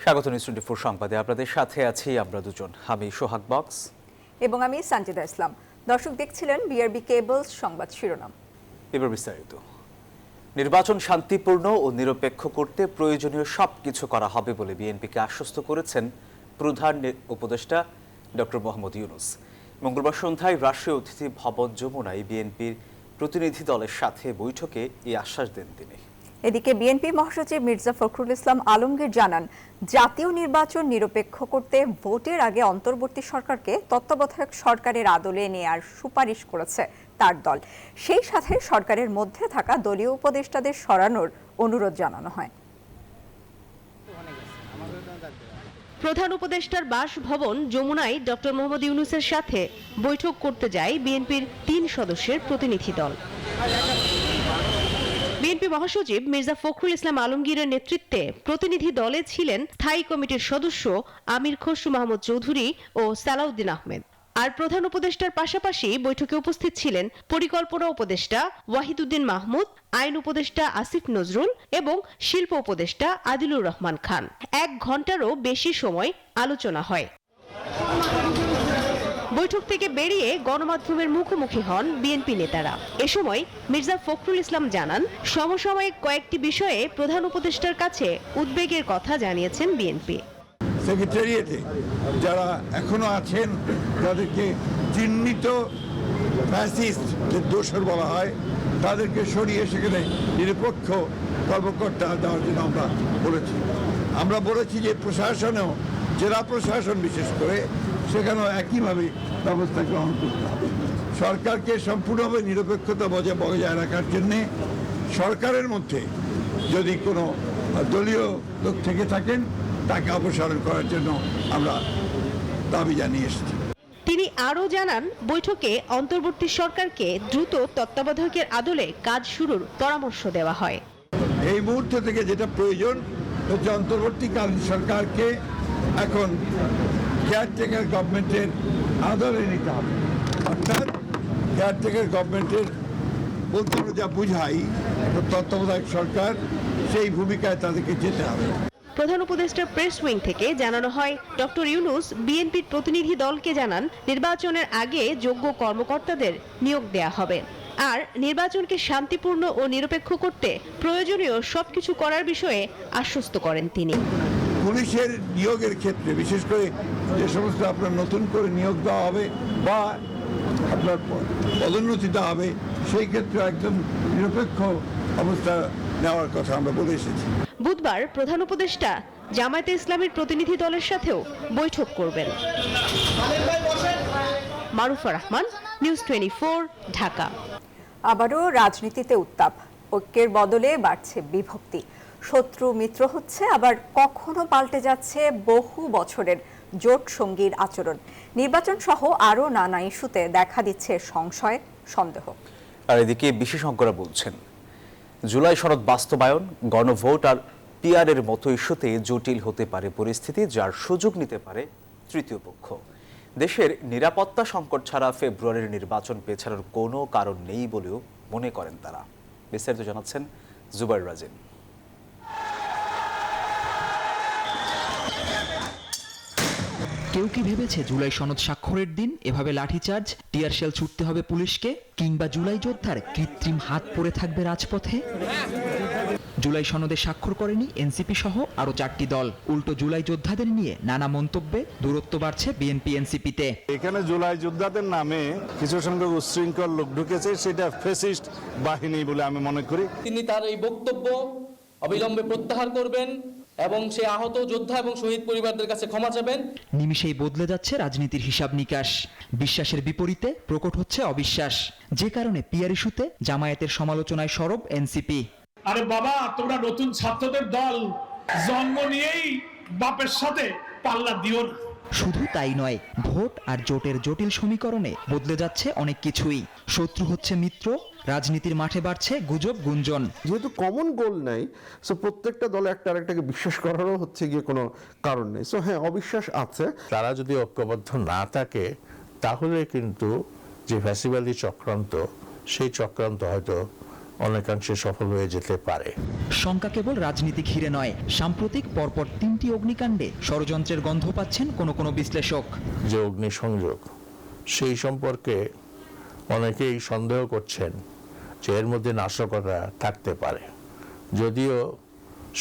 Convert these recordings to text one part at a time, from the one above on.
স্বাগত নিউজ 24 সংবাদে আপনাদের সাথে আছি আমরা দুজন, আমি সোহাগ বক্স এবং আমি সঞ্জিদা ইসলাম। দর্শক দেখছিলেন বিআরবি কেবলস সংবাদ শিরোনাম। এবার বিস্তারিত। নির্বাচন শান্তিপূর্ণ ও নিরপেক্ষ করতে প্রয়োজনীয় সবকিছু করা হবে বলে বিএনপিকে আশ্বস্ত করেছেন প্রধান উপদেষ্টা ডক্টর মোহাম্মদ ইউনূস। মঙ্গলবার সন্ধ্যায় রাষ্ট্রীয় অতিথি ভবন যমুনায় বিএনপির প্রতিনিধি দলের সাথে বৈঠকে এই আশ্বাস দেন তিনি। এদিকে বিএনপি মহাসচিব মির্জা ফখরুল ইসলাম আলমগীর জানান, জাতীয় নির্বাচন নিরপেক্ষ করতে ভোটের আগে অন্তর্বর্তী সরকারকে তত্ত্বাবধায়ক সরকারের আদলে নেয়ার সুপারিশ করেছে তার দল। সেই সাথে সরকারের মধ্যে থাকা দলীয় উপদেষ্টাদের সরানোর অনুরোধ জানানো হয়। প্রধান উপদেষ্টার বাসভবন যমুনায় ডক্টর মোহাম্মদ ইউনূসের সাথে বৈঠক করতে যায় বিএনপির ৩ সদস্যের প্রতিনিধি দল। বিএনপি মহাসচিব মির্জা ফখরুল ইসলাম আলমগীরের নেতৃত্বে প্রতিনিধি দলে ছিলেন স্থায়ী কমিটির সদস্য আমির খসরু মাহমুদ চৌধুরী ও সালাউদ্দিন আহমেদ। আর প্রধান উপদেষ্টার পাশাপাশি বৈঠকে উপস্থিত ছিলেন পরিকল্পনা উপদেষ্টা ওয়াহিদুদ্দিন মাহমুদ, আইন উপদেষ্টা আসিফ নজরুল এবং শিল্প উপদেষ্টা আদিলুর রহমান খান। 1 ঘণ্টারও বেশি সময় আলোচনা হয়। বৈঠক থেকে বেরিয়ে গণমাধ্যমের মুখোমুখি হন বিএনপি নেতারা। এ সময় মির্জা ফখরুল ইসলাম জানান, সমসাময়িক কয়েকটি বিষয়ে প্রধান উপদেষ্টার কাছে উদ্বেগের কথা জানিয়েছেন বিএনপি। সেক্রেটারিয়েটে যারা এখনো আছেন, যাদেরকে চিহ্নিত ফ্যাসিস্ট দোষর বলা হয়, তাদেরকে সরিয়ে সেখানে নিরপেক্ষ কর্মকর্তা দেওয়ার জন্য আমরা বলেছি যে প্রশাসনেও, জেলা প্রশাসন বিশেষ করে, সেখানেও একইভাবে ব্যবস্থা গ্রহণ করতে হবে। সরকারকে সম্পূর্ণভাবে নিরপেক্ষতা বজায় রাখার জন্যে সরকারের মধ্যে যদি কোনো দলীয় লোক থেকে থাকেন, তাকে অপসারণ করার জন্য আমরা দাবি জানিয়ে এসেছি। তিনি আরও জানান, বৈঠকে অন্তর্বর্তী সরকারকে দ্রুত তত্ত্বাবধায়কের আদলে কাজ শুরুর পরামর্শ দেওয়া হয়। এই মুহূর্ত থেকে যেটা প্রয়োজন হচ্ছে অন্তর্বর্তীকালীন সরকারকে এখন কেয়ারটেকার গভর্নমেন্টের আদলে নিতে হবে। অর্থাৎ কেয়ারটেকার গভর্নমেন্টের বলতে আমরা যা বুঝাই, তত্ত্বাবধায়ক সরকার, সেই ভূমিকায় তাদেরকে যেতে হবে। প্রধান উপদেষ্টার প্রেস উইং থেকে জানানো হয়, ডক্টর ইউনূস বিএনপির প্রতিনিধি দলকে জানান, নির্বাচনের আগে যোগ্য কর্মকর্তাদের নিয়োগ দেয়া হবে। আর নির্বাচনকে শান্তিপূর্ণ ও নিরপেক্ষ করতে প্রয়োজনীয় সবকিছু করার বিষয়ে আশ্বস্ত করেন তিনি। পুলিশের নিয়োগের ক্ষেত্রে বিশেষ করে যে সমস্ত আপনার নতুন করে নিয়োগ দেওয়া হবে বা আপনার পদোন্নতি দেওয়া হবে, সেই ক্ষেত্রে একদম নিরপেক্ষ অবস্থা নেওয়ার কথা আমরা বলে এসেছি। বুধবার প্রধান উপদেষ্টা জামায়াতে ইসলামীর প্রতিনিধি দলের সাথেও বৈঠক করবেন। মারুফা রহমান, নিউজ 24, ঢাকা। আবারও রাজনীতিতে উত্তাপ, ঐক্যের বদলে বাড়ছে বিভক্তি। শত্রু মিত্র হচ্ছে, আবার কখনো পাল্টে যাচ্ছে বহু বছরের জোট সঙ্গীর আচরণ। নির্বাচন সহ আরও নানা ইস্যুতে দেখা দিচ্ছে সংশয়, সন্দেহ। আর এদিকে বিশেষজ্ঞরা বলছেন, জুলাই সনদ বাস্তবায়ন, গণভোট আর পিআরের মতো ইস্যুতে জটিল হতে পারে পরিস্থিতি, যার সুযোগ নিতে পারে তৃতীয় পক্ষ। দেশের নিরাপত্তা সংকট ছাড়া ফেব্রুয়ারির নির্বাচন পেছানোর কোনো কারণ নেই বলেও মনে করেন তারা। বিস্তারিত জানাচ্ছেন জুবাইর রাজিন। কেউ কি ভেবেছে জুলাই সনদ স্বাক্ষরের দিন এভাবে লাঠিচার্জ, টিয়ার শেল ছুটতে হবে পুলিশকে, কিংবা জুলাই যোদ্ধার কৃত্রিম হাত পড়ে থাকবে রাজপথে? জুলাই সনদে স্বাক্ষর করেনি এনসিপি সহ আরো 4টি দল। উল্টো জুলাই যোদ্ধাদের নিয়ে নানা মন্তব্যে দূরত্ব বাড়ছে বিএনপি এনসিপিতে। এখানে জুলাই যোদ্ধাদের নামে কিছু সংখ্যক উচ্ছৃঙ্খল লোক ঢুকেছে, সেটা ফ্যাসিস্ট বাহিনী বলে আমি মনে করি। তিনি তার এই বক্তব্য অবিলম্বে প্রত্যাহার করবেন এবং সে আহত যোদ্ধা এবং শহীদ পরিবারদের কাছে ক্ষমা চাবেন। নিমিষেই বদলে যাচ্ছে রাজনীতির হিসাব নিকাশ। বিশ্বাসের বিপরীতে প্রকট হচ্ছে অবিশ্বাস, যে কারণে পিআর ইস্যুতে জামায়াতের সমালোচনায় সরব এনসিপি। আরে বাবা, তোমরা নতুন ছাত্রদের দল, জন্ম নিয়েই বাপের সাথে পাল্লা দিও না। শুধু তাই নয়, ভোট আর জোটের জটিল সমীকরণে বদলে যাচ্ছে অনেক কিছুই। শত্রু হচ্ছে মিত্র, রাজনীতির মাঠে বাড়ছে গুজব গুঞ্জন। যেহেতু কমন গোল নাই, সো প্রত্যেকটা দলে একটা আরেকটাকে বিশ্বাস করারও হচ্ছে গিয়ে কোনো কারণ নেই। সো হ্যাঁ, অবিশ্বাস আছে। তারা যদি ঐক্যবদ্ধ না থাকে, তাহলে কিন্তু যে ফ্যাসিবাদী চক্রান্ত, সেই চক্রান্ত হয়তো অনেকাংশে সফল হয়ে যেতে পারে। শঙ্কা কেবল রাজনীতি ঘিরে নয়, সাম্প্রতিক পরপর 3টি অগ্নিকাণ্ডে ষড়যন্ত্রের গন্ধ পাচ্ছেন কোনো বিশ্লেষক। যে অগ্নিসংযোগ সেই সম্পর্কে অনেকেই সন্দেহ করছেন যে এর মধ্যে নাশকতা থাকতে পারে, যদিও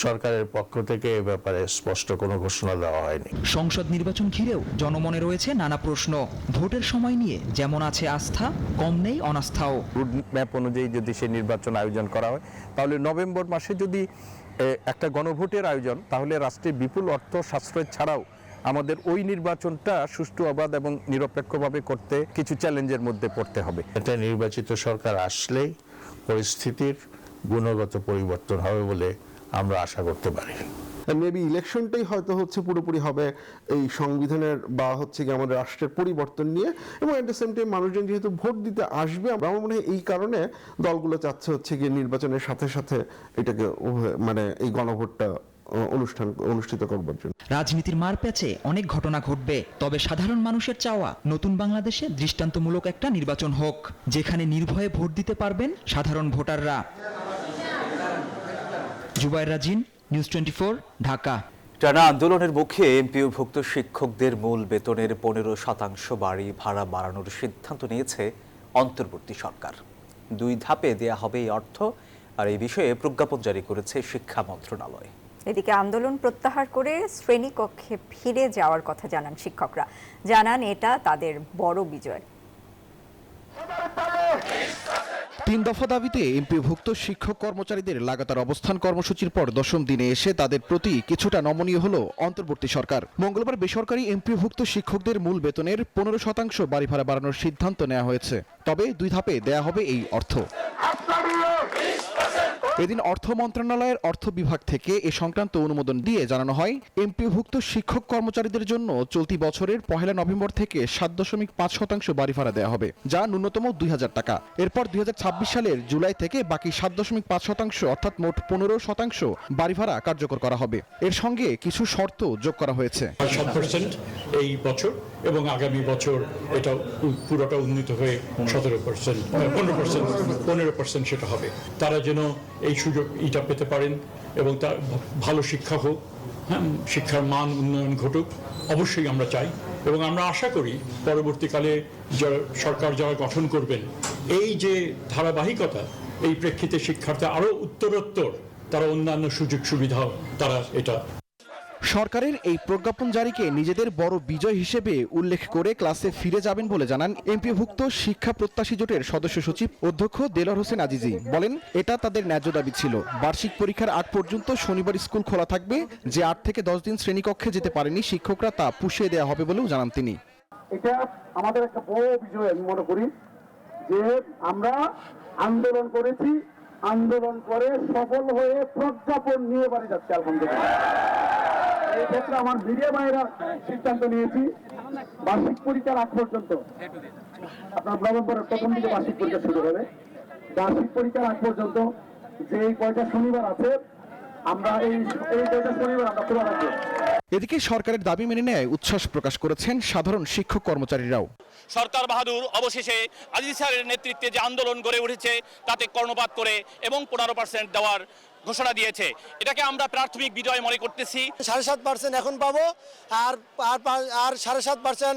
সরকারের পক্ষ থেকে এ ব্যাপারে স্পষ্ট কোনো ঘোষণা দেওয়া হয়নি। সংসদ নির্বাচন ঘিরেও জনমনে রয়েছে নানা প্রশ্ন। ভোটের সময় নিয়ে যেমন আছে আস্থা, কম নেই অনাস্থাও। রুট ম্যাপ অনুযায়ী যদি সে নির্বাচন আয়োজন করা হয়, তাহলে নভেম্বর মাসে যদি একটা গণভোটের আয়োজন, তাহলে রাষ্ট্রে বিপুল অর্থ সাশ্রয় ছাড়াও আমাদের ওই নির্বাচনটা সুষ্ঠু, অবাধ এবং নিরপেক্ষভাবে করতে কিছু চ্যালেঞ্জের মধ্যে পড়তে হবে। এটা নির্বাচিত সরকার আসলেই পরিস্থিতির গুণগত পরিবর্তন হবে বলে আমরা আশা করতে পারি। মেবি ইলেকশনটাই হয়তো হচ্ছে পুরোপুরি হবে এই সংবিধানের বা হচ্ছে কি আমাদের রাষ্ট্রের পরিবর্তন নিয়ে, এবং এট দ্য সেম টাইম মানুষজন যেহেতু ভোট দিতে আসবে, আমার মনে হয় এই কারণে দলগুলো চাচ্ছে গিয়ে নির্বাচনের সাথে সাথে এটাকে মানে এই গণভোটটা অনুষ্ঠিত করবার জন্য। রাজনীতির মারপ্যাচে অনেক ঘটনা ঘটবে, তবে সাধারণ মানুষের চাওয়া নতুন বাংলাদেশে দৃষ্টান্তমূলক একটা নির্বাচন হোক, যেখানে নির্ভয়ে ভোট দিতে পারবেন সাধারণ ভোটাররা। জুবায়ের রাজিন, নিউজ 24, ঢাকা। টানা আন্দোলনের মুখে এমপিওভুক্ত শিক্ষকদের মূল বেতনের 15% বাড়ি ভাড়া বাড়ানোর সিদ্ধান্ত নিয়েছে অন্তর্বর্তী সরকার। 2 ধাপে দেয়া হবে এই অর্থ, আর এই বিষয়ে প্রজ্ঞাপন জারি করেছে শিক্ষা মন্ত্রণালয়। এদিকে আন্দোলন প্রত্যাহার করে শ্রেণীকক্ষে ফিরে যাওয়ার কথা জানান শিক্ষকরা। জানান এটা তাদের বড় বিজয়। 3 দফা দাবিতে এমপিওভুক্ত শিক্ষক কর্মচারীদের লাগাতার অবস্থান কর্মসূচির পর 10ম দিনে এসে তাদের প্রতি কিছুটা নমনীয় হলো অন্তর্বর্তী সরকার। মঙ্গলবার বেসরকারি এমপিওভুক্ত শিক্ষকদের মূল বেতনের 15% বাড়ি ভাড়া বাড়ানোর সিদ্ধান্ত নেওয়া হয়েছে, তবে 2 ধাপে দেয়া হবে এই অর্থ। এদিন অর্থ মন্ত্রণালয়ের অর্থ বিভাগ থেকে এ সংক্রান্ত অনুমোদন দিয়ে জানানো হয়, এমপিওভুক্ত শিক্ষক কর্মচারীদের জন্য চলতি বছরের 1 নভেম্বর থেকে 7.5% বাড়ি ভাড়া দেওয়া হবে, যা ন্যূনতম 2000 টাকা। এরপর 2026 সালের জুলাই থেকে বাকি 7.5% অর্থাৎ মোট 15% বাড়ি ভাড়া কার্যকর করা হবে। এর সঙ্গে কিছু শর্ত যোগ করা হয়েছে। 7% এই বছর এবং আগামী বছর এটা পুরোটা উন্নীত হয়ে 17%, 15% সেটা হবে। তারা যেন এই সুযোগ এটা পেতে পারেন এবং তার ভালো শিক্ষা হোক, হ্যাঁ, শিক্ষার মান উন্নয়ন ঘটুক, অবশ্যই আমরা চাই। এবং আমরা আশা করি পরবর্তীকালে সরকার যারা গঠন করবেন, এই যে ধারাবাহিকতা, এই প্রেক্ষিতে শিক্ষার্থী আরও উত্তরোত্তর তারা অন্যান্য সুযোগ সুবিধাও তারা এটা। সরকারের এই প্রজ্ঞাপন জারিকে নিজেদের বড় বিজয় হিসেবে উল্লেখ করে ক্লাসে ফিরে যাবেন বলে জানান এমপিওভুক্ত শিক্ষা প্রত্যাশী জোটের সদস্য সচিব অধ্যক্ষ দেলোয়ার হোসেন আজিজি। বলেন, এটা তাদের ন্যায্য দাবি ছিল। বার্ষিক পরীক্ষার আগ পর্যন্ত শনিবার স্কুল খোলা থাকবে, যে 8 থেকে 10 দিন শ্রেণীকক্ষে যেতে পারেনি শিক্ষকরা তা পুষিয়ে দেওয়া হবে বলেও জানান তিনি। এটা আমাদের একটা বড় বিজয় আমি মনে করি, যে আমরা আন্দোলন করেছি, আন্দোলন করে সফল হয়ে প্রজ্ঞাপন নিয়ে বাড়ি যাচ্ছে আলহামদুলিল্লাহ। এই ক্ষেত্রে আমার মিডিয়া ভাইরা সিদ্ধান্ত নিয়েছি, বার্ষিক পরীক্ষার আগ পর্যন্ত, আপনার নভেম্বরের প্রথম দিকে বার্ষিক পরীক্ষা শুরু হবে, বার্ষিক পরীক্ষার আগ পর্যন্ত যে কয়টা শনিবার আছে, আমরা এই কয়টা শনিবার আমরা খোলা রাখবো। এদিকে সরকারের দাবি মেনে নেয় উচ্ছ্বাস প্রকাশ করেছেন সাধারণ শিক্ষক কর্মচারীরাও। সরকার বাহাদুর অবশেষে আজিজ স্যারের নেতৃত্বে যে আন্দোলন গড়ে উঠেছে তাতে কর্ণপাত করে এবং 15% দেওয়ার ঘোষণা দিয়েছে, এটাকে আমরা প্রাথমিক বিজয় মনে করতেছি। 7.5% এখন পাবো, আর 7.5%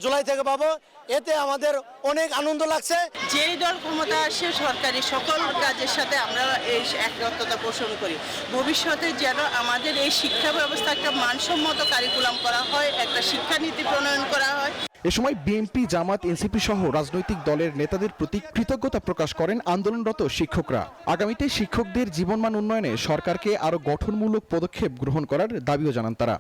জুলাই থেকে পাবো। এতে আমাদের অনেক আনন্দ লাগছে। যে দল ক্ষমতা আসে সরকারি সকল কাজের সাথে আমরা এই একত্রতা পোষণ করি। ভবিষ্যতে যেন আমাদের এই শিক্ষা ব্যবস্থা একটা মানসম্মত কারিকুলাম করা হয়, একটা শিক্ষানীতি প্রণয়ন করা হয়। এ সময় বিএনপি, জামাত, এনসিপি সহ রাজনৈতিক দলের নেতাদের প্রতি কৃতজ্ঞতা প্রকাশ করেন আন্দোলনরত শিক্ষকরা। আগামীতে শিক্ষকদের জীবনমান উন্নয়নে সরকারকে আরো গঠনমূলক পদক্ষেপ গ্রহণ করার দাবিও জানান তারা।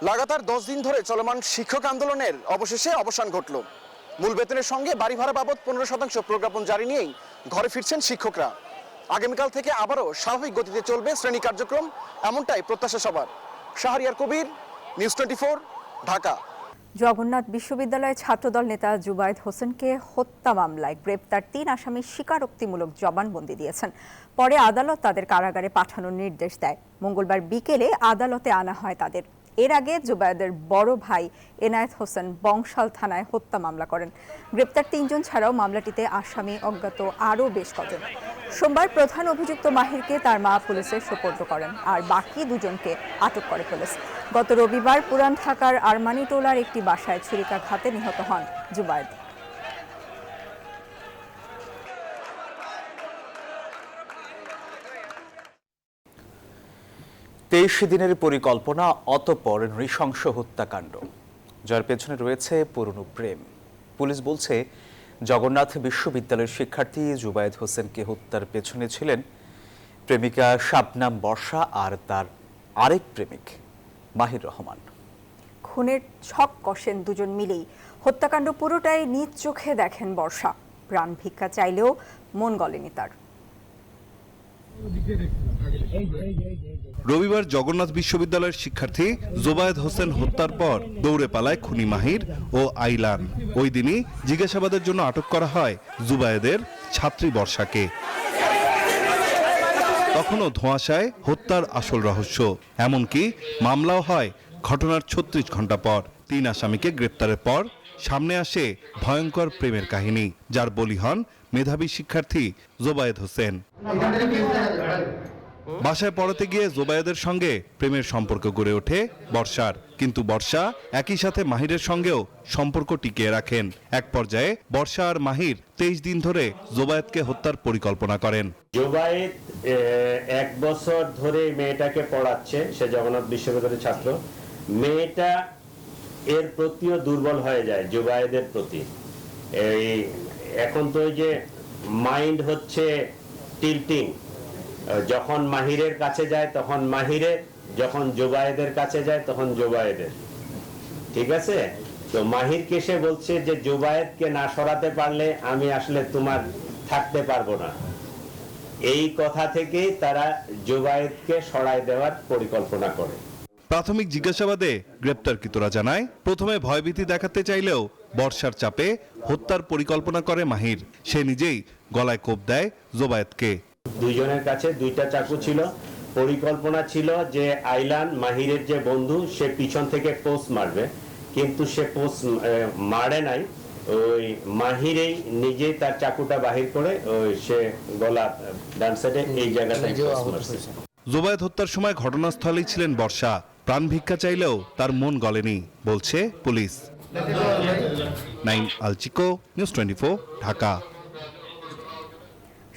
লাগাতার 10 দিন ধরে চলমান শিক্ষক আন্দোলনের অবশেষে অবসান ঘটল। মূল বেতনের সঙ্গে বাড়ি ভাড়া বাবদ 15% প্রজ্ঞাপন জারি নিয়েই ঘরে ফিরছেন শিক্ষকরা। আগামীকাল থেকে আবারও স্বাভাবিক গতিতে চলবে শ্রেণী কার্যক্রম, এমনটাই প্রত্যাশা সবার। শাহরিয়ার কবির, নিউজ 24, ঢাকা। জগন্নাথ বিশ্ববিদ্যালয়ের ছাত্রদল নেতা জুবায়েদ হোসেনকে হত্যা মামলায় গ্রেপ্তার 3 আসামি স্বীকারোক্তিমূলক জবানবন্দি দিয়েছেন। পরে আদালত তাদের কারাগারে পাঠানোর নির্দেশ দেয়। মঙ্গলবার বিকেলে আদালতে আনা হয় তাদের। এর আগে জুবায়েদের বড় ভাই এনায়েত হোসেন বংশাল থানায় হত্যা মামলা করেন। গ্রেপ্তার 3 জন ছাড়াও মামলাটিতে আসামি অজ্ঞাত আরও বেশ কজন। সোমবার প্রধান অভিযুক্ত মাহিরকে তার মা পুলিশের সোপর্দ করেন, আর বাকি 2 জনকে আটক করে পুলিশ। গত রবিবার পুরান ঢাকার আরমানি টোলার একটি বাসায় ছুরিকাঘাতে নিহত হন জুবায়েদ। তেইশ দিনের পরিকল্পনা, অতঃপর নৃশংস হত্যাকাণ্ড, যার পেছনে রয়েছে পুরনো প্রেম। পুলিশ বলছে জগন্নাথ বিশ্ববিদ্যালয়ের শিক্ষার্থী জুবায়েদ হোসেনকে হত্যার পেছনে ছিলেন প্রেমিকা শাবনাম বর্ষা আর তার আরেক প্রেমিক মাহির রহমান। খুনের ছক কষেন 2 জন মিলেই। হত্যাকাণ্ড পুরোটাই নিজ চোখে দেখেন বর্ষা। প্রাণ ভিক্ষা চাইলেও মন গলেনি তার। রবিবার জগন্নাথ বিশ্ববিদ্যালয়ের শিক্ষার্থী জুবায়েদ হোসেন হত্যার পর দৌড়ে পালায় খুনি মাহির ও আইলান। ওই দিনই জিজ্ঞাসাবাদের জন্য আটক করা হয় জুবায়েদের ছাত্রী বর্ষাকে। তখনও ধোঁয়াশায় হত্যার আসল রহস্য, এমনকি মামলাও হয় ঘটনার 36 ঘন্টা পর। 3 আসামিকে গ্রেপ্তারের পর সামনে আসে ভয়ঙ্কর প্রেমের কাহিনী, যার বলি হন মেধাবী শিক্ষার্থী জুবায়েদ হোসেন। বাসায় পড়াতে গিয়ে জুবায়েদের সঙ্গে প্রেমের সম্পর্ক গড়ে ওঠে বর্ষার, কিন্তু বর্ষা একই সাথে মাহিরের সঙ্গেও সম্পর্ক টিকিয়ে রাখেন। এক পর্যায়ে বর্ষা আর মাহির 23 দিন ধরে জুবায়েদকে হত্যার পরিকল্পনা করেন। জুবায়েদ 1 বছর ধরে মেয়েটাকে পড়াচ্ছে, সে জগন্নাথ বিশ্ববিদ্যালয়ের ছাত্র। মেয়েটা এর প্রতিও দুর্বল হয়ে যায় জুবায়েদের প্রতি। এই এখন তো যে মাইন্ড হচ্ছে টিল্টিং, যখন মাহিরের কাছে যায় তখন মাহিরের, যখন জুবায়েদের কাছে যায় তখন জুবায়েদের। ঠিক আছে, তো মাহিরকে সে বলছে যে জুবায়েদকে না সরাতে পারলে আমি আসলে তোমার থাকতে পারবো না। এই কথা থেকেই তারা জুবায়েদকে সরায় দেওয়ার পরিকল্পনা করে। প্রাথমিক জিজ্ঞাসাবাদে গ্রেপ্তারকৃতরা জানায়, প্রথমে ভয়ভীতি দেখাতে চাইলেও বর্ষার চাপে হত্যার পরিকল্পনা করে মাহির। সে নিজেই গলায় কোপ দেয় জুবায়েদকে। 2 জনের কাছে 2টা চাকু ছিল। পরিকল্পনা ছিল যে আইলান মাহিরের যে বন্ধু, সে পিছন থেকে পোস্ট মারবে, কিন্তু সে পোস্ট মারে নাই। ওই মাহিরেই নিজেই তার চাকুটা বাহির করে সে গলা ডান সাইডে এই জায়গাটায় পোস্ট মারছে। জুবায়েদ হত্যার সময় ঘটনাস্থলেই ছিলেন বর্ষা। প্রাণ ভিক্ষা চাইলেও তার মন গলেনি বলছে পুলিশ। নাইম আলচিকো, নিউজ 24, ঢাকা।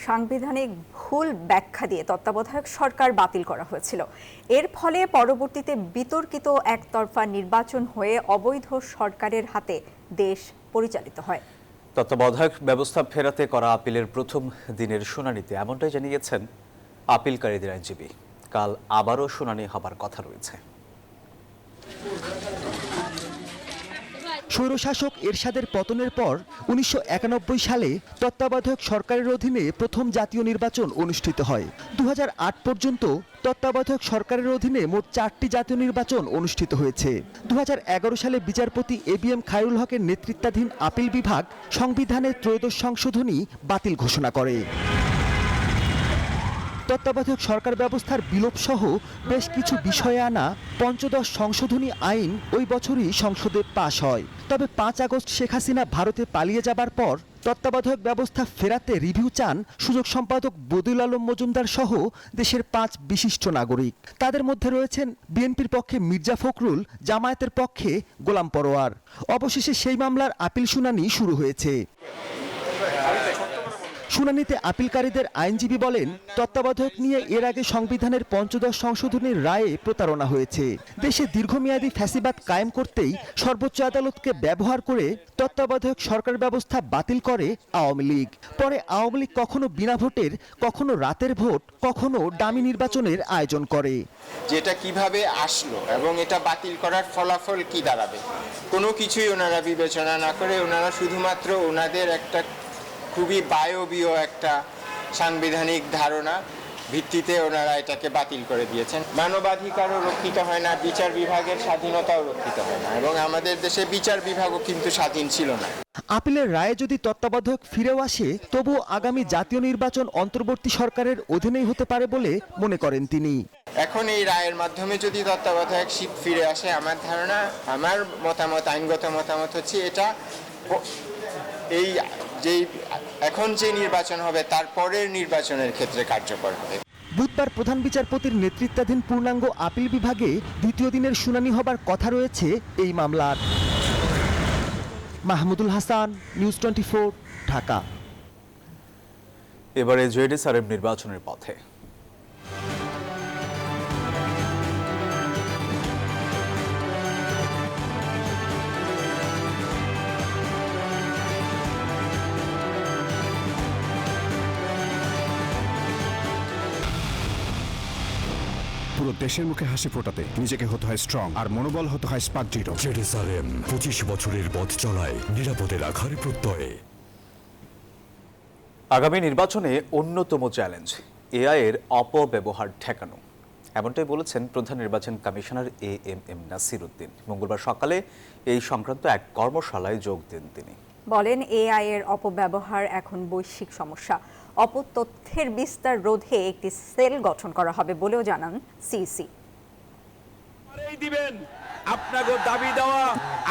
সাংবিধানিক ভুল ব্যাখ্যা দিয়ে তত্ত্বাবধায়ক সরকার বাতিল করা হয়েছিল। এর ফলে পরবর্তীতে বিতর্কিত একতরফা নির্বাচন হয়ে অবৈধ সরকারের হাতে দেশ পরিচালিত হয়। তত্ত্বাবধায়ক ব্যবস্থা ফেরাতে করা আপিলের প্রথম দিনের শুনানিতে এমনটাই জানিয়েছেন আপিলকারীদের আইনজীবী। কাল আবারও শুনানি হবার কথা রয়েছে। স্বৈরশাসক এরশাদের পতনের পর 1991 সালে তত্ত্বাবধায়ক সরকারের অধীনে প্রথম জাতীয় নির্বাচন অনুষ্ঠিত হয়। 2008 পর্যন্ত তত্ত্বাবধায়ক সরকারের অধীনে মোট 4টি জাতীয় নির্বাচন অনুষ্ঠিত হয়েছে। 2011 সালে বিচারপতি ABM খায়রুল হকের নেতৃত্বাধীন আপিল বিভাগ সংবিধানের 13শ সংশোধনী বাতিল ঘোষণা করে। তত্ত্বাবধায়ক সরকার ব্যবস্থার বিলোপ সহ বেশ কিছু বিষয়ে আনা 15 সংশোধনী আইন ওই বছরই সংসদে পাশ হয়। তবে 5 আগস্ট শেখ হাসিনা ভারতে পালিয়ে যাবার পর তত্ত্বাবধায়ক ব্যবস্থা ফেরাতে রিভিউ চান সুযোগ সম্পাদক বদিউল আলম মজুমদার সহ দেশের 5 বিশিষ্ট নাগরিক। তাদের মধ্যে রয়েছেন বিএনপির পক্ষে মির্জা ফখরুল, জামায়াতের পক্ষে গোলাম পরোয়ার। অবশেষে সেই মামলার আপিল শুনানি শুরু হয়েছে। শুনানিতে আপিলকারীদের আইনজীবী বলেন, তত্ত্বাবধায়ক নিয়ে এর আগে সংবিধানের 15 সংশোধনীর রায়ে প্রতারণা হয়েছে। দেশে দীর্ঘমেয়াদী ফ্যাসিবাদ কায়েম করতেই সর্বোচ্চ আদালতকে ব্যবহার করে তত্ত্বাবধায়ক সরকার ব্যবস্থা বাতিল করে আওয়ামী লীগ। পরে আওয়ামী লীগ কখনো বিনা ভোটের, কখনো রাতের ভোট, কখনো ডামি নির্বাচনের আয়োজন করে। যেটা কিভাবে আসলো এবং এটা বাতিল করার ফলাফল কি দাঁড়াবে, কোনো কিছুই ওনারা বিবেচনা না করে ওনারা শুধুমাত্র ওনাদের একটা খুবই বায়বীয় একটা সাংবিধানিক ধারণা, ভিত্তিতে ওনারা এটাকে বাতিল করে দিয়েছেন। মানবাধিকারও রক্ষিত হয় না, বিচার বিভাগের স্বাধীনতাও রক্ষিত হয় না, এবং আমাদের দেশে বিচার বিভাগও কিন্তু স্বাধীন ছিল না। আপিলের রায়ে যদি তত্ত্বাবধায়ক ফিরেও আসে, তবুও আগামী জাতীয় নির্বাচন অন্তর্বর্তী সরকারের অধীনেই হতে পারে বলে মনে করেন তিনি। এখন এই রায়ের মাধ্যমে যদি তত্ত্বাবধায়ক শীত ফিরে আসে, আমার ধারণা, আমার মতামত, আইনগত মতামত হচ্ছে এটা এই যেই এখন যে নির্বাচন হবে তার পরের নির্বাচনের ক্ষেত্রে কার্যকর হবে। বুধবার প্রধান বিচারপতির নেতৃত্বাধীন পূর্ণাঙ্গ আপিল বিভাগে দ্বিতীয় দিনের শুনানি হবার কথা রয়েছে এই মামলার। মাহমুদুল হাসান, নিউজ 24, ঢাকা। এবারে জেডিএসআরএম নির্বাচনের পথে। পুরো দেশের মুখে হাসি ফোটাতে নিজেকে হতে হয় স্ট্রং, আর মনোবল হতে হয় স্পার্ক জিরো। জেডিএসআরএম 25 বছরের পথ চলায় নিরাপদে রাখার প্রত্যয়ে। আগামী নির্বাচনে অন্যতম চ্যালেঞ্জ এআই এর অপব্যবহার ঠেকানো, এমনটাই বলেছেন প্রধান নির্বাচন কমিশনার এএমএম নাসির উদ্দিন। মঙ্গলবার সকালে এই সংক্রান্ত এক কর্মশালায় যোগ দেন তিনি। বলেন, এআই এর অপব্যবহার এখন বৈশ্বিক সমস্যা। অপতথ্যের বিস্তার রোধে একটি সেল গঠন করা হবে বলেও জানান সিইসি। আপনাকে দাবি দেওয়া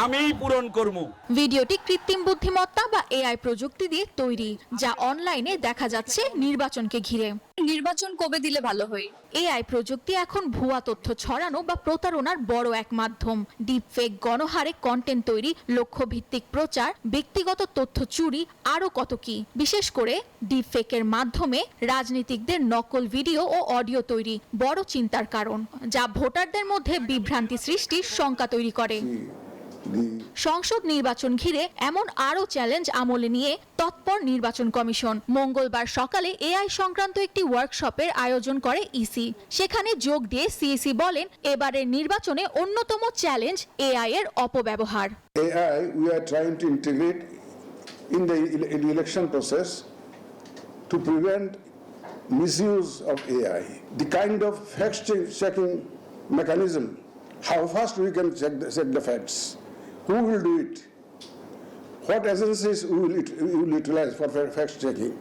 আমিই পূরণ করব। ভিডিওটি কৃত্রিম বুদ্ধিমত্তা বা এআই প্রযুক্তি দিয়ে তৈরি, যা অনলাইনে দেখা যাচ্ছে নির্বাচনকে ঘিরে। নির্বাচন কবে দিলে ভালো হয়? এআই প্রযুক্তি এখন ভুয়া তথ্য ছড়ানো বা প্রতারণার বড় এক মাধ্যম। ডিপফেক, গণহারে কন্টেন্ট তৈরি, লক্ষ্যভিত্তিক প্রচার, ব্যক্তিগত তথ্য চুরি, আরও কত কি। বিশেষ করে ডিপফেকের মাধ্যমে রাজনীতিকদের নকল ভিডিও ও অডিও তৈরি বড় চিন্তার কারণ, যা ভোটারদের মধ্যে বিভ্রান্তি সৃষ্টির শঙ্কা তৈরি করে। সংসদ নির্বাচন ঘিরে এমন আরও চ্যালেঞ্জ আমলে নিয়ে তৎপর নির্বাচন কমিশন। মঙ্গলবার সকালে এআই সংক্রান্ত একটি ওয়ার্কশপের আয়োজন করে ইসি। সেখানে যোগ দিয়ে সিইসি বলেন, এবারের নির্বাচনে অন্যতম চ্যালেঞ্জ এআই এর অপব্যবহার। AI we are trying to integrate in the election process to prevent misuse of AI. The kind of fact-checking mechanism, how fast we can check the facts, who will do it, what agencies we will utilize for fact-checking.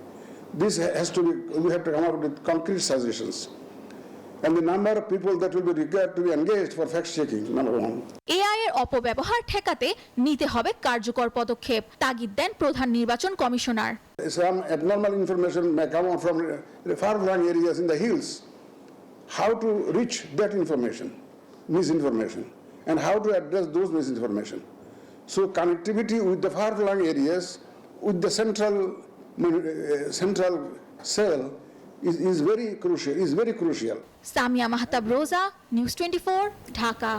This has to be, we have to come up with concrete suggestions. And the number of people that will be required to be engaged for fact-checking, number one. AI এর অপব্যবহার ঠেকাতে নিতে হবে কার্যকর পদক্ষেপ, তাগিদ দেন প্রধান নির্বাচন commissioner. Some abnormal information may come out from far-flung areas in the hills. How to reach that information, misinformation, and how to address those misinformation. So connectivity with the far-flung areas, with the central cell is very crucial. Samia Mahtab, রোজা, news 24, Dhaka.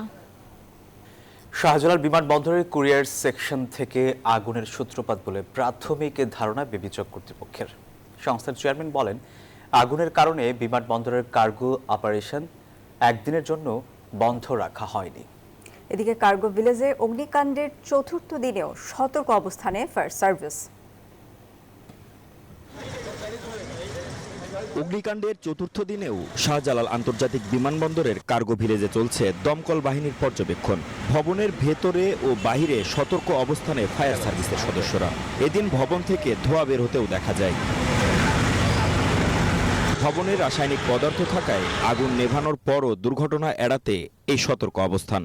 Shahjalal বিমানবন্দরের courier section থেকে আগুনের সূত্রপাত বলে প্রাথমিক ধারণা বিবেচক কর্তৃপক্ষের। সংস্থার চেয়ারম্যান বলেন, আগুনের কারণে বিমানবন্দরের কার্গো অপারেশন একদিনের জন্য বন্ধ রাখা হয়নি। এদিকে কার্গো ভিলেজে অগ্নিকাণ্ডের চতুর্থ দিনেও সতর্ক অবস্থানে ফায়ার সার্ভিস। অগ্নিকাণ্ডের চতুর্থ দিনেও শাহজালাল আন্তর্জাতিক বিমানবন্দরের কার্গো ভিলেজে চলছে দমকল বাহিনীর পর্যবেক্ষণ। ভবনের ভেতরে ও বাহিরে সতর্ক অবস্থানে ফায়ার সার্ভিসের সদস্যরা। এদিন ভবন থেকে ধোঁয়া বের হতেও দেখা যায়। ভবনে রাসায়নিক পদার্থ থাকায় আগুন নেভানোর পরও দুর্ঘটনা এড়াতে এই সতর্ক অবস্থান।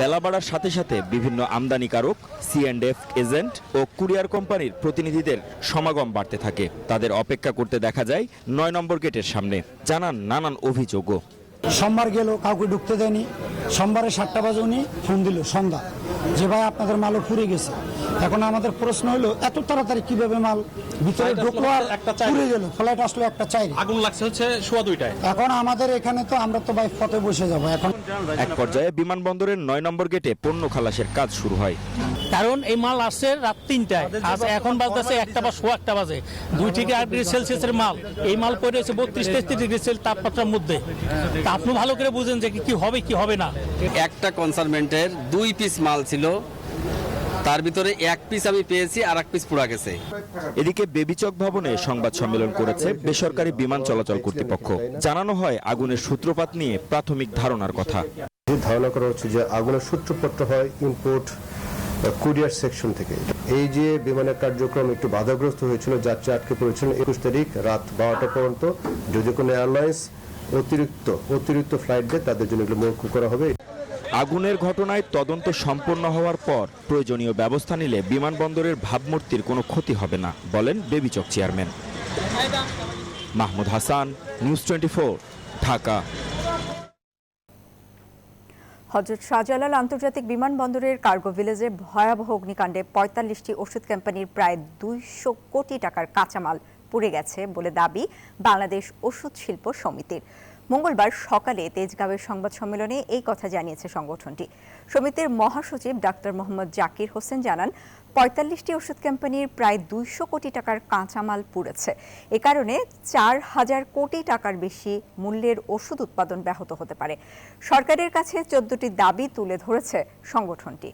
বেলা বাড়ার সাথে সাথে বিভিন্ন আমদানিকারক, C&F এজেন্ট ও কুরিয়ার কোম্পানির প্রতিনিধিদের সমাগম বাড়তে থাকে। তাদের অপেক্ষা করতে দেখা যায় 9 নম্বর গেটের সামনে। জানান নানান অভিযোগও। সোমবার গেল, কাউকে ঢুকতে দেয়নি। সোমবারে 7টা বাজে উনি ফোন দিল সন্ধ্যা, যে ভাই আপনাদের মালও পুড়ে গেছে। এখন আমাদের প্রশ্ন হলো, এত তাড়াতাড়ি কিভাবে মাল ভিতরে ঢুকলো আর পুড়ে গেল? ফ্লাইট আসলো 1:04, আগুন লাগছে হচ্ছে 2:15। এখন আমাদের এখানে তো আমরা তো ভাই পথে বসে যাবো। এখন এক পর্যায়ে বিমানবন্দরের 9 নম্বর গেটে পণ্য খালাসের কাজ শুরু হয়। কারণ এই মাল আসছে রাত 3টায়, আজ এখন বাজতেছে 1টা বা 1:15 বাজে। 2 থেকে 8 ডিগ্রি সেলসিয়াসের মাল, এই মাল পড়ে রয়েছে 32-33 ডিগ্রি সেলসিয়াস তাপমাত্রার মধ্যে। তা আপনি ভালো করে বুঝেন যে কি হবে কি হবে না। একটা কনসাইনমেন্টের 2 পিস মাল ছিল তার ভিতরে এক পিস আমি পেয়েছি আর এক পিস পুড়া গেছে। এদিকে বেবিচক ভবনে সংবাদ সম্মেলন করেছে বেসরকারি বিমান চলাচল কর্তৃপক্ষ। জানানো হয় আগুনের সূত্রপাত নিয়ে প্রাথমিক ধারণার কথা। ধারণা করা হচ্ছে যে আগুনের সূত্রপাতটা হয় ইম্পোর্ট কুরিয়ার সেকশন থেকে। এই যে বিমানের কার্যক্রম একটু বাধাগ্রস্ত হয়েছিল, যাত্রী আটকে পড়েছিলেন 21 তারিখ রাত 12টা পর্যন্ত। যদি কোনো এয়ারলাইন্স অতিরিক্ত ফ্লাইট দেয় তাদের জন্য এগুলো মৌকুফ করা হবে। আগুনের ঘটনায় তদন্ত সম্পন্ন হওয়ার পর প্রয়োজনীয় ব্যবস্থা নিলে বিমানবন্দরের ভাবমূর্তির কোনো ক্ষতি হবে না বলেন বেবিচক চেয়ারম্যান। মাহমুদ হাসান, নিউজ 24, ঢাকা। হযরত শাহজালাল আন্তর্জাতিক বিমানবন্দরের কার্গো ভিলেজে ভয়াবহ অগ্নিকাণ্ডে ৪৫টি ওষুধ কোম্পানির প্রায় ২০০ কোটি টাকার কাঁচামাল পুড়ে গেছে বলে দাবি বাংলাদেশ ওষুধ শিল্প সমিতির। মঙ্গলবার সকালে তেজগাঁওয়ের সংবাদ সম্মেলনে এই কথা জানিয়েছে সংগঠনটি। সমিতির মহাসচিব ডাক্তার মোহাম্মদ জাকির হোসেন জানান, ৪৫টি ওষুধ কোম্পানির প্রায় ২০০ কোটি টাকার কাঁচামাল পুড়েছে। এ কারণে ৪,০০০ কোটি টাকার বেশি মূল্যের ওষুধ উৎপাদন ব্যাহত হতে পারে। সরকারের কাছে ১৪টি দাবি তুলে ধরেছে সংগঠনটি।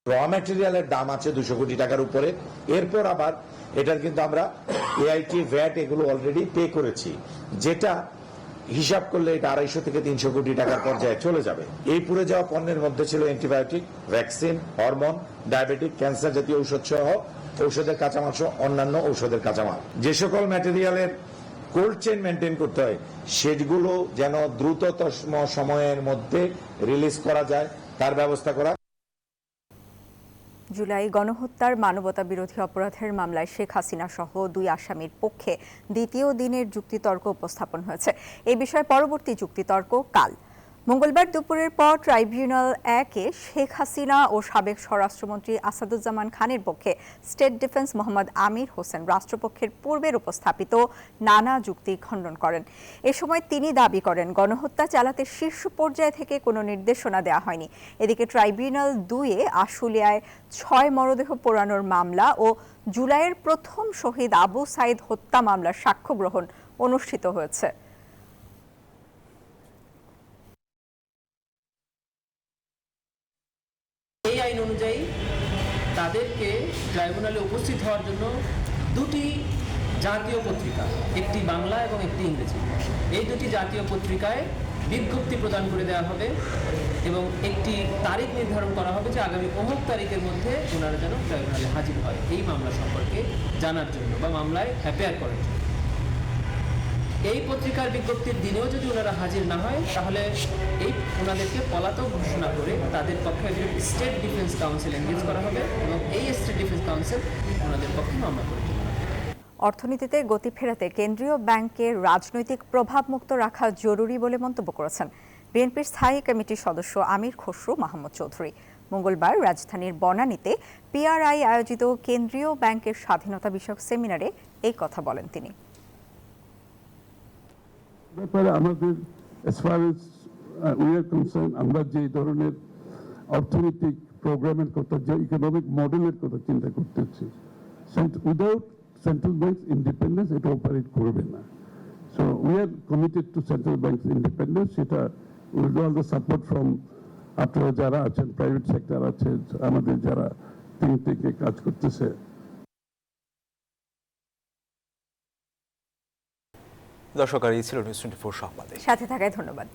র ম্যাটেরিয়ালের দাম আছে ২০০ কোটি টাকার উপরে। এরপর আবার এটার কিন্তু আমরা এআইটি ভ্যাট এগুলো অলরেডি পে করেছি, যেটা হিসাব করলে এটা ২৫০ থেকে ৩০০ কোটি টাকার পর্যায়ে চলে যাবে। এই পুড়ে যাওয়া পণ্যের মধ্যে ছিল antibiotic, vaccine, hormone, diabetic, cancer জাতীয় ঔষধ সহ ঔষধের কাঁচামাল সহ অন্যান্য ঔষধের কাঁচামাল। যে সকল ম্যাটেরিয়ালের কোল্ড চেইন মেনটেন করতে হয় সেগুলো যেন দ্রুততম সময়ের মধ্যে রিলিজ করা যায় তার ব্যবস্থা করা। জুলাই গণহত্যার মানবতা বিরোধী অপরাধের মামলায় শেখ হাসিনা সহ ২ আসামির পক্ষে দ্বিতীয় দিনের যুক্তিতর্ক উপস্থাপন হয়েছে। এই বিষয়ে পরবর্তী যুক্তিতর্ক কাল। মঙ্গলবার দুপুরের পর ট্রাইব্যুনাল ১-এ শেখ হাসিনা ও সাবেক স্বরাষ্ট্রমন্ত্রী আসাদুজ্জামান খানের পক্ষে স্টেট ডিফেন্স মোহাম্মদ আমির হোসেন রাষ্ট্রপক্ষের পূর্বের উপস্থাপিত নানা যুক্তি খণ্ডন করেন। এ সময় তিনি দাবি করেন, গণহত্যা চালাতে শীর্ষ পর্যায় থেকে কোনো নির্দেশনা দেওয়া হয়নি। এদিকে ট্রাইব্যুনাল ২-এ আশুলিয়ায় ৬ মরদেহ পোড়ানোর মামলা ও জুলাইয়ের প্রথম শহীদ আবু সাইদ হত্যা মামলার সাক্ষ্য গ্রহণ অনুষ্ঠিত হয়েছে। এই আইন অনুযায়ী তাদেরকে ট্রাইব্যুনালে উপস্থিত হওয়ার জন্য 2টি জাতীয় পত্রিকা, একটি বাংলা এবং একটি ইংরেজি, এই 2টি জাতীয় পত্রিকায় বিজ্ঞপ্তি প্রদান করে দেওয়া হবে এবং একটি তারিখ নির্ধারণ করা হবে যে আগামী অমুক তারিখের মধ্যে ওনারা যেন ট্রাইব্যুনালে হাজির হয় এই মামলা সম্পর্কে জানার জন্য বা মামলায় অ্যাপিয়ার করার জন্য। এই পত্রিকার বিজ্ঞপ্তির দিনেও যদি ওনারা হাজির না হয় তাহলে এই ওনাদেরকে পলাতক ঘোষণা করে তাদের পক্ষে একজন স্টেট ডিফেন্স কাউন্সিল এনগেজ করা হবে এবং এই স্টেট ডিফেন্স কাউন্সিল ওনাদের পক্ষে মামলা করে দেবে। অর্থনীতিতে গতি ফেরাতে কেন্দ্রীয় ব্যাংকের রাজনৈতিক প্রভাবমুক্ত রাখা জরুরি বলে মন্তব্য করেছেন বিএনপির স্থায়ী কমিটির সদস্য আমির খসরু মাহমুদ চৌধুরী। মঙ্গলবার রাজধানীর বনানীতে পিআরআই আয়োজিত কেন্দ্রীয় ব্যাংকের স্বাধীনতা বিষয়ক সেমিনারে এই কথা বলেন তিনি। ব্যাপারে আমাদের as far as we are concerned, আমরা যে ধরনের অর্থনৈতিক প্রোগ্রামের কথা, যে ইকোনমিক মডেলের কথা চিন্তা করতেছি, উইদাউট সেন্ট্রাল ব্যাংক ইন্ডিপেন্ডেন্স এটা অপারেট করবে না। So we are committed to central bank independence. সেটা will all the support from আপনারা যারা আছেন, প্রাইভেট সেক্টর আছে, আমাদের যারা থিঙ্ক ট্যাঙ্কে কাজ করতেছে। দর্শক, আর এই ছিল নিউজ 24 সংবাদে সাথে থাকায় ধন্যবাদ।